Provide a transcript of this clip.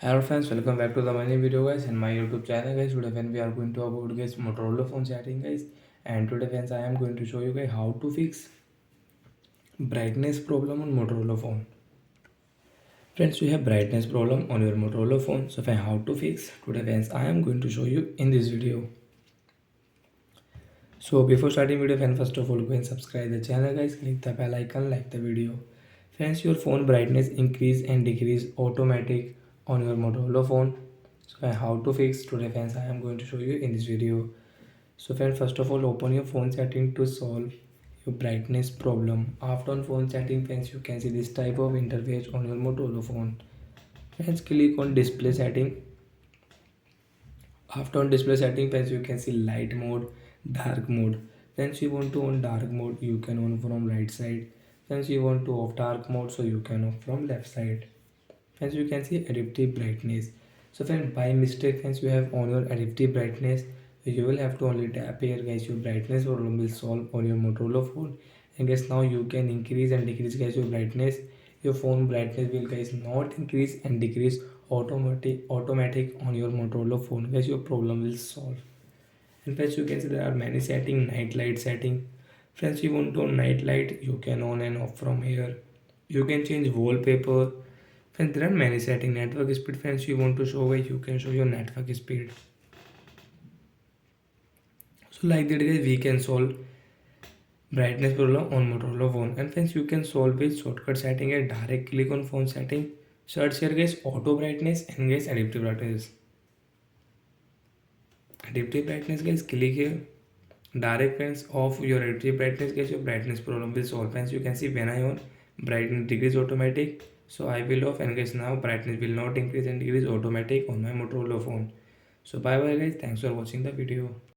Hello friends, welcome back to the my new video guys and my YouTube channel guys. Today when we are going to about guys Motorola phone setting guys, and today friends I am going to show you guys how to fix brightness problem on Motorola phone. Friends, you have brightness problem on your Motorola phone, so friends, how to fix today friends I am going to show you in this video. So before starting video friends, first of all go and subscribe the channel guys, click the bell icon, like the video. Friends, your phone brightness increase and decrease automatic on your Motorola phone. So how to fix today friends I am going to show you in this video. So friends, first of all open your phone setting to solve your brightness problem. After on phone setting friends, you can see this type of interface on your Motorola phone. Friends, click on display setting. After on display setting friends, you can see light mode, dark mode. Friends, you want to on dark mode, you can on from right side. Friends, you want to off dark mode, so you can off from left side. Friends, you can see adaptive brightness. So friends, by mistake friends, you have on your adaptive brightness, you will have to only tap here guys, your brightness problem will solve on your Motorola phone. And guys, now you can increase and decrease guys your brightness. Your phone brightness will guys not increase and decrease automatic on your Motorola phone guys, your problem will solve. And friends, you can see there are many setting, night light setting. Friends, you want to on night light, you can on and off from here. You can change wallpaper. Friends, there are many setting. Network speed friends, you want to show where you can show your network speed. So like that guys, we can solve brightness problem on Motorola phone. And friends, you can solve with shortcut setting and direct click on phone setting. Search here guys auto brightness and guys adaptive brightness. Adaptive brightness guys, click here. Direct friends off your adaptive brightness guys, your brightness problem will solve. Friends, you can see when I on brightness decrease automatic, so I will off, and guys now brightness will not increase and decrease automatic on my Motorola phone. So bye bye guys, thanks for watching the video.